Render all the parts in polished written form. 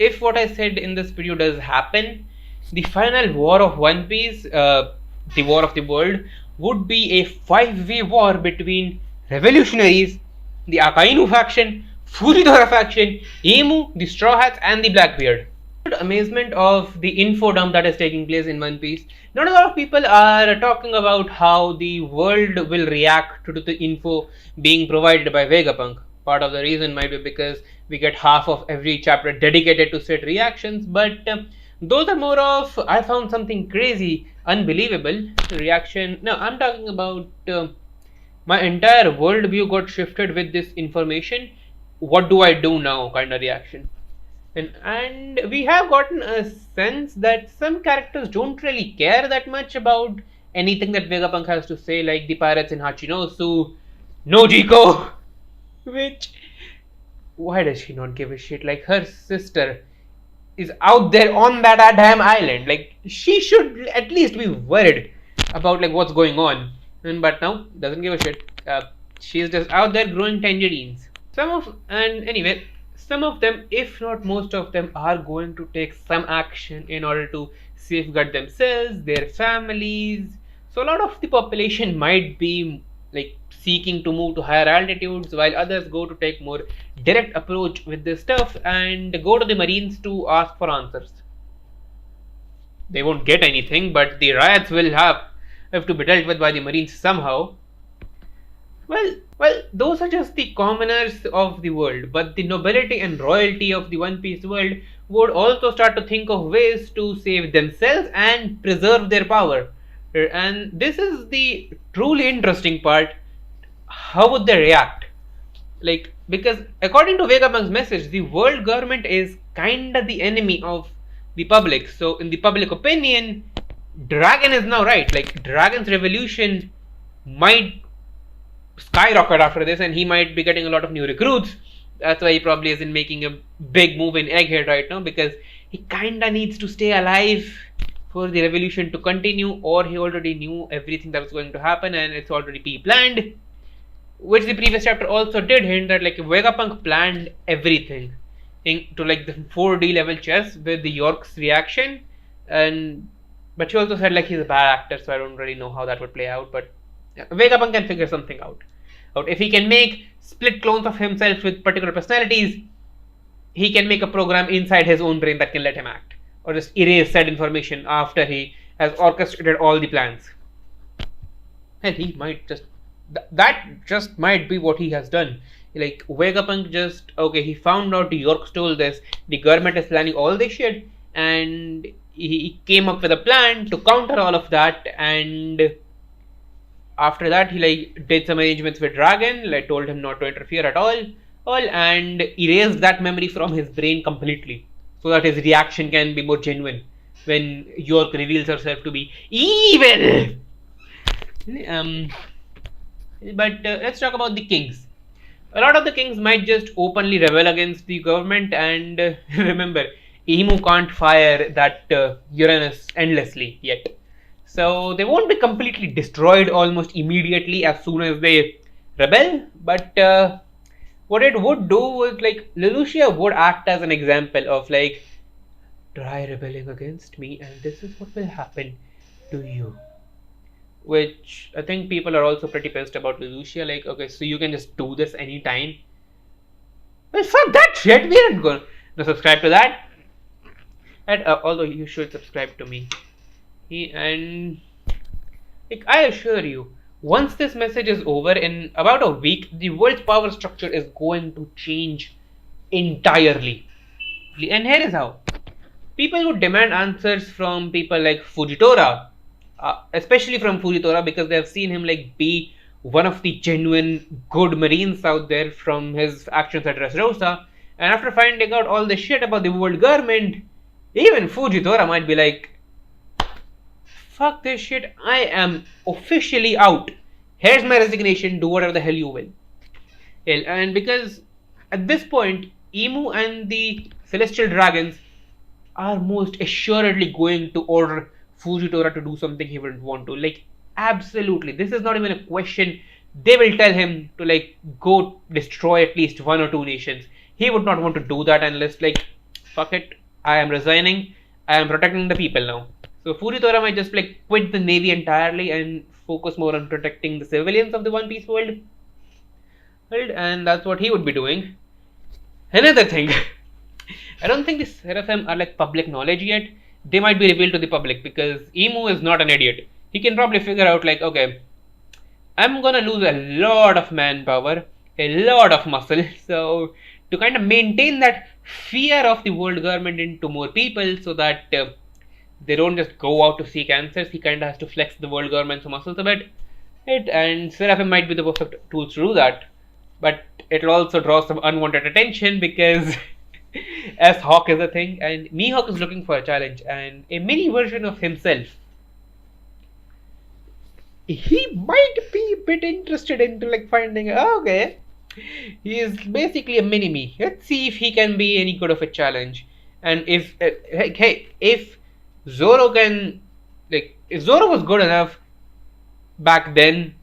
if what I said in this video does happen, the final war of One Piece, the war of the world, would be a 5-way war between revolutionaries, the Akainu faction, Fujitora faction, Emu, the Straw Hats, and the Blackbeard. Amazement of the info dump that is taking place in One Piece, not a lot of people are talking about how the world will react to the info being provided by Vegapunk. Part of the reason might be because we get half of every chapter dedicated to set reactions, but those are more of, I found something crazy, unbelievable reaction. No, I'm talking about my entire worldview got shifted with this information. What do I do now? Kind of reaction. And we have gotten a sense that some characters don't really care that much about anything that Vegapunk has to say, like the pirates in Hachinosu, Nojiko, which, why does she not give a shit? Like, her sister is out there on that damn island. Like, she should at least be worried about like what's going on. But now doesn't give a shit. She's just out there growing tangerines. Anyway, some of them, if not most of them, are going to take some action in order to safeguard themselves, their families. So a lot of the population might be like seeking to move to higher altitudes, while others go to take more direct approach with this stuff and go to the marines to ask for answers. They won't get anything, but the riots will have to be dealt with by the marines somehow. Well, those are just the commoners of the world, but the nobility and royalty of the One Piece world would also start to think of ways to save themselves and preserve their power. And this is the truly interesting part. How would they react? Like, because according to Vegapunk's message, the world government is kinda the enemy of the public. So in the public opinion, Dragon is now right. Like, Dragon's revolution might skyrocket after this, and he might be getting a lot of new recruits. That's why he probably isn't making a big move in Egghead right now, because he kinda needs to stay alive for the revolution to continue, or he already knew everything that was going to happen and it's already pre-planned, which the previous chapter also did hint that like Vegapunk planned everything to like the 4D level chess with the York's reaction, but she also said like he's a bad actor, so I don't really know how that would play out, but Vegapunk can figure something out. If he can make split clones of himself with particular personalities, he can make a program inside his own brain that can let him act, or just erase said information after he has orchestrated all the plans. And he might just that just might be what he has done. Like Vegapunk he found out York stole this, the government is planning all this shit, and he came up with a plan to counter all of that, and after that he like did some arrangements with Dragon, like told him not to interfere at all, and erased that memory from his brain completely, so that his reaction can be more genuine when York reveals herself to be evil. But let's talk about the kings. A lot of the kings might just openly rebel against the government, and remember, Emu can't fire that Uranus endlessly yet. So they won't be completely destroyed almost immediately as soon as they rebel, but what it would do was like Lelouch would act as an example of like, try rebelling against me and this is what will happen to you. Which I think people are also pretty pissed about Lelouch, like, okay, so you can just do this anytime. Well, fuck that shit, we aren't going to subscribe to that. And although you should subscribe to me. And like, I assure you, once this message is over, in about a week, the world's power structure is going to change entirely. And here is how. People would demand answers from people like Fujitora, especially from Fujitora, because they have seen him like be one of the genuine good marines out there from his actions at Dressrosa. And after finding out all this shit about the world government, even Fujitora might be like, fuck this shit, I am officially out. Here's my resignation, do whatever the hell you will. And because at this point, Emu and the Celestial Dragons are most assuredly going to order Fujitora to do something he wouldn't want to. Like, absolutely. This is not even a question. They will tell him to, like, go destroy at least one or two nations. He would not want to do that unless, like, fuck it, I am resigning. I am protecting the people now. So Fujitora might just like quit the navy entirely and focus more on protecting the civilians of the One Piece world. Right? And that's what he would be doing. Another thing, I don't think the Seraphim are like public knowledge yet. They might be revealed to the public because Emu is not an idiot. He can probably figure out like, okay, I'm gonna lose a lot of manpower, a lot of muscle. So to kind of maintain that fear of the world government into more people, so that they don't just go out to seek answers, he kind of has to flex the world government's muscles a bit. It and Seraphim might be the perfect tools to do that, but it'll also draw some unwanted attention because as Hawk is a thing, and Mihawk is looking for a challenge and a mini version of himself. He might be a bit interested into like finding okay, he is basically a mini me. Let's see if he can be any good of a challenge, and if hey, if Zoro can like if Zoro was good enough back then,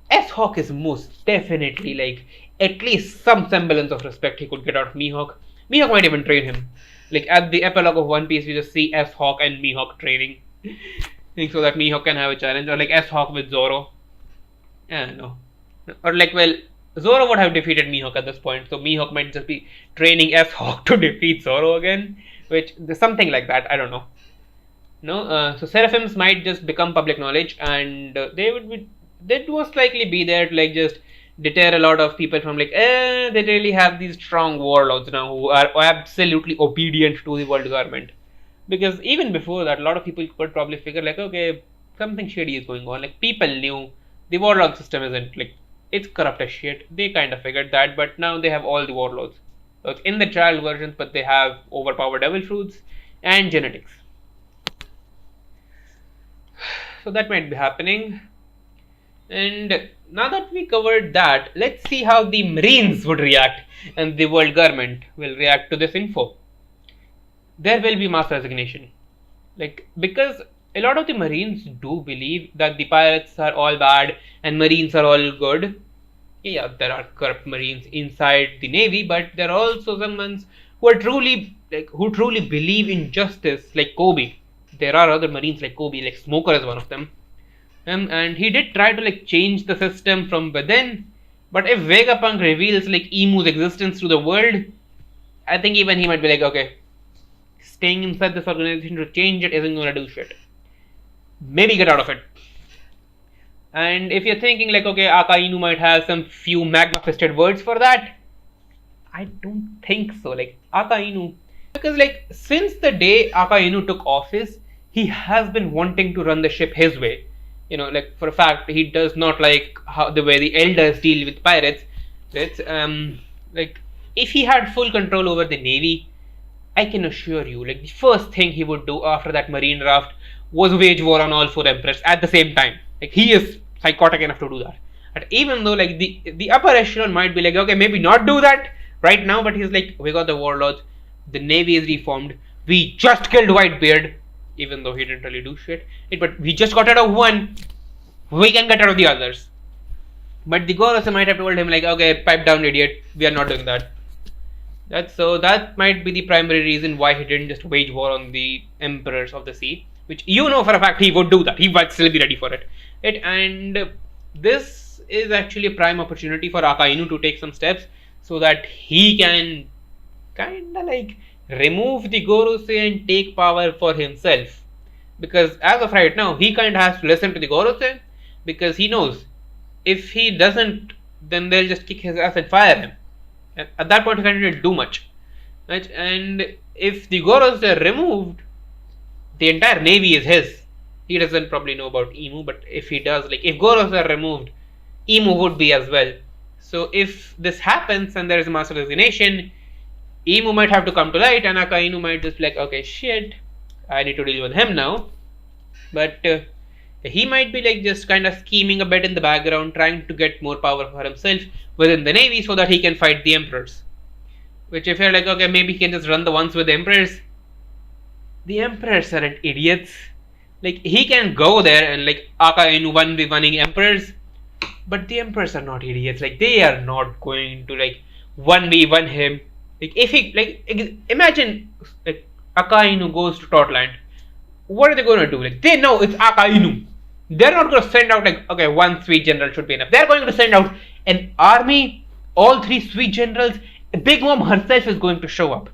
S Hawk is most definitely like at least some semblance of respect he could get out of Mihawk. Mihawk might even train him. Like at the epilogue of One Piece, you just see S Hawk and Mihawk training. So that Mihawk can have a challenge, or like S Hawk with Zoro. I don't know. Or like, well, Zoro would have defeated Mihawk at this point, so Mihawk might just be training S Hawk to defeat Zoro again, which something like that. I don't know. No, so Seraphims might just become public knowledge, and they'd most likely be there to like just deter a lot of people from like, they really have these strong warlords now who are absolutely obedient to the world government. Because even before that, a lot of people could probably figure like, okay, something shady is going on. Like people knew the warlord system isn't like it's corrupt as shit. They kind of figured that, but now they have all the warlords. So it's in the child versions, but they have overpowered devil fruits and genetics. So that might be happening. And now that we covered that, let's see how the Marines would react and the world government will react to this info. There will be mass resignation. Like, because a lot of the Marines do believe that the pirates are all bad and Marines are all good. Yeah, there are corrupt Marines inside the Navy, but there are also some ones who are who truly believe in justice, like Kobe. There are other Marines like Kobe, like Smoker is one of them. And he did try to like change the system from within, but if Vegapunk reveals like Emu's existence to the world, I think even he might be like, okay, staying inside this organization to change it isn't gonna do shit. Maybe get out of it. And if you're thinking like, okay, Akainu might have some few magma-fisted words for that, I don't think so. Like Akainu, because like since the day Akainu took office, he has been wanting to run the ship his way. You know, like for a fact, he does not like how the way the elders deal with pirates. It's like if he had full control over the navy, I can assure you, like the first thing he would do after that marine raft was wage war on all four emperors at the same time. Like he is psychotic enough to do that. And even though like the upper echelon might be like, okay, maybe not do that right now, but he's like, we got the warlords, the navy is reformed, we just killed Whitebeard, even though he didn't really do shit. But we just got out of one, we can get out of the others. But the Gorosei might have told him like, okay, pipe down, idiot, we are not doing that. That might be the primary reason why he didn't just wage war on the emperors of the sea, which you know for a fact he would do that. He might still be ready for it. And this is actually a prime opportunity for Akainu to take some steps so that he can kinda like remove the Gorosei and take power for himself. Because as of right now, he kinda has to listen to the Gorosei because he knows if he doesn't, then they'll just kick his ass and fire him. At that point, he can't do much. Right? And if the Gorosei are removed, the entire navy is his. He doesn't probably know about Emu, but if he does, like if Gorosei are removed, Emu would be as well. So if this happens and there is a mass resignation, Emu might have to come to light, and Akainu might just be like, okay, shit, I need to deal with him now. But he might be like just kind of scheming a bit in the background, trying to get more power for himself within the navy so that he can fight the emperors. Which if you're like, okay, maybe he can just run the ones with the emperors. The emperors aren't idiots. Like he can go there and like Akainu 1v1ing emperors, but the emperors are not idiots. Like they are not going to like 1v1 him Like if he imagine like Akainu goes to Totland, what are they going to do? Like they know it's Akainu. They're not going to send out like okay, one sweet general should be enough. They're going to send out an army, all three sweet generals. Big Mom herself is going to show up.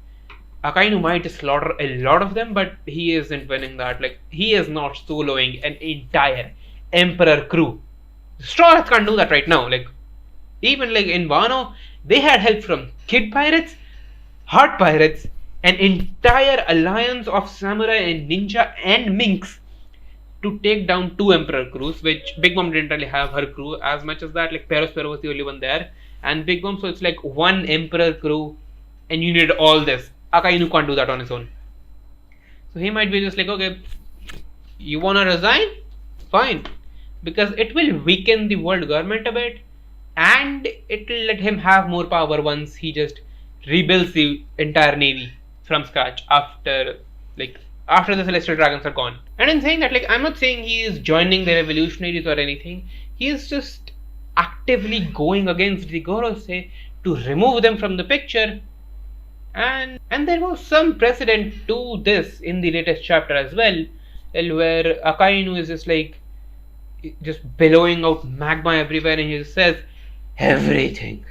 Akainu might just slaughter a lot of them, but he isn't winning that. Like he is not soloing an entire Emperor crew. Straw Hats can't do that right now. Like even like in Wano, they had help from Kid Pirates, Heart Pirates, an entire alliance of samurai and ninja and minks to take down two Emperor crews, which Big Mom didn't really have her crew as much as that. Like Perospero was the only one there, and Big Mom, so it's like one Emperor crew, and you need all this. Akainu can't do that on his own. So he might be just like, okay, you wanna resign? Fine. Because it will weaken the world government a bit, and it will let him have more power once he just rebuilds the entire navy from scratch after the celestial dragons are gone. And in saying that, like I'm not saying he is joining the revolutionaries or anything. He is just actively going against the Gorosei to remove them from the picture. And there was some precedent to this in the latest chapter as well, where Akainu is just billowing out magma everywhere, and he just says, "Everything.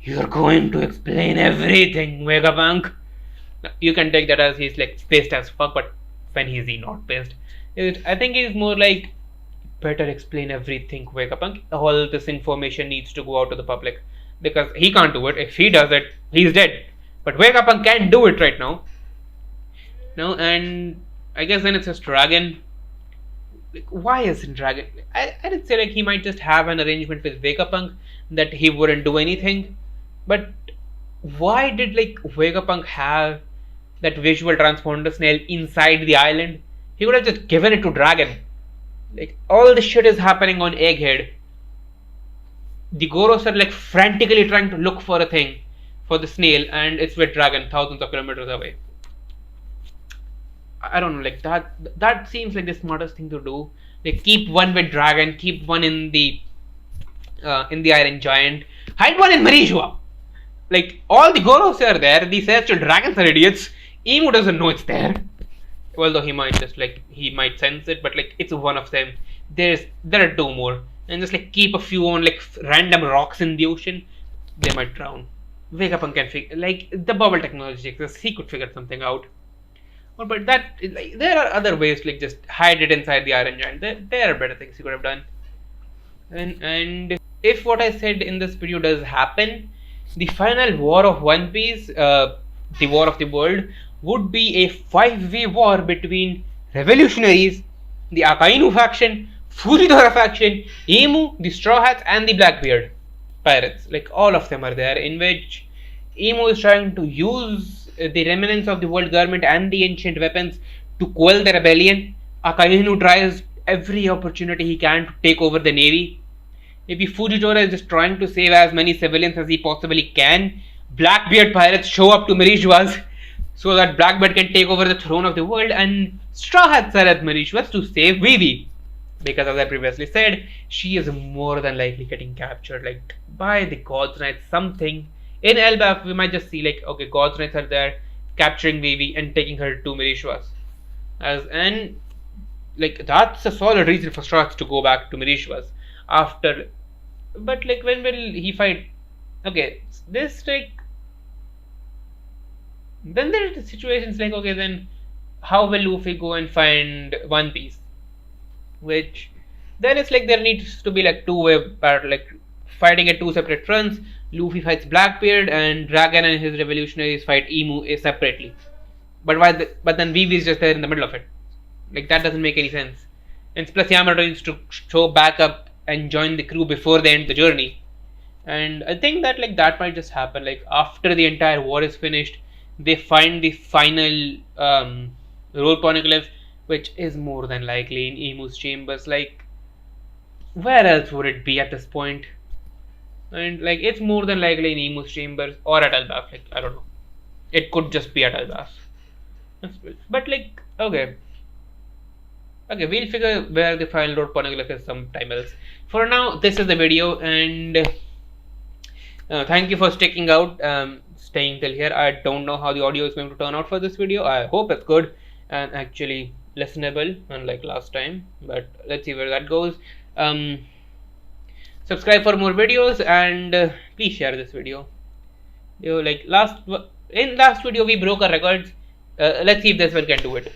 You're going to explain everything, Vegapunk." You can take that as he's like pissed as fuck, but when is he not pissed? I think he's more like, better explain everything, Vegapunk. All this information needs to go out to the public because he can't do it. If he does it, he's dead. But Vegapunk can do it right now. No, and I guess then it's just Dragon. Like, why isn't Dragon? I'd say like he might just have an arrangement with Vegapunk that he wouldn't do anything. But why did like Vegapunk have that visual transponder snail inside the island? He would have just given it to Dragon. Like all this shit is happening on Egghead. The Goros are like frantically trying to look for a thing for the snail, and it's with Dragon thousands of kilometers away. I don't know, like that seems like the smartest thing to do. Like keep one with Dragon, keep one in the Iron Giant, hide one in Marishua. Like all the Goros are there, the celestial dragons are idiots. Emu doesn't know it's there. Although he might sense it, but like it's one of them. There are two more. And just like keep a few on like random rocks in the ocean. They might drown. Vegapunk can figure, like the bubble technology exists, he could figure something out. But that like, there are other ways, like just hide it inside the Iron Giant. There are better things he could have done. And if what I said in this video does happen, the final war of One Piece, the war of the world, would be a 5-way war between revolutionaries, the Akainu faction, Fujitora faction, Emu, the Straw Hats, and the Blackbeard pirates. Like all of them are there, in which Emu is trying to use the remnants of the world government and the ancient weapons to quell the rebellion. Akainu tries every opportunity he can to take over the navy. Maybe Fujitora is just trying to save as many civilians as he possibly can. Blackbeard pirates show up to Mauritius so that Blackbeard can take over the throne of the world, and Straw Hats are at Mauritius to save Vivi. Because as I previously said, she is more than likely getting captured, like by the God's Knights, something. In Elbaf, we might just see like, okay, God's Knights are there capturing Vivi and taking her to Mauritius. And like that's a solid reason for Straw Hats to go back to Mauritius after. But like when will he fight? Okay, this like then there are situations like, okay, then how will Luffy go and find One Piece? Which then it's like there needs to be like two-way battle, like fighting at two separate fronts. Luffy fights Blackbeard, and Dragon and his revolutionaries fight Emu separately. But then Vivi is just there in the middle of it. Like that doesn't make any sense. And plus Yamato needs to show back up and join the crew before they end the journey. And I think that like that might just happen. Like after the entire war is finished, they find the final road poneglyph, which is more than likely in Emu's chambers. Like where else would it be at this point? And like it's more than likely in Emu's chambers or at Elbaf. Like I don't know. It could just be at Elbaf. But like okay, we'll figure where the final road poneglyph is sometime else. For now, this is the video, and thank you for sticking out. staying till here. I don't know how the audio is going to turn out for this video. I hope it's good and actually listenable, unlike last time. But let's see where that goes. Subscribe for more videos and please share this video. Like last video we broke our records. Let's see if this one can do it.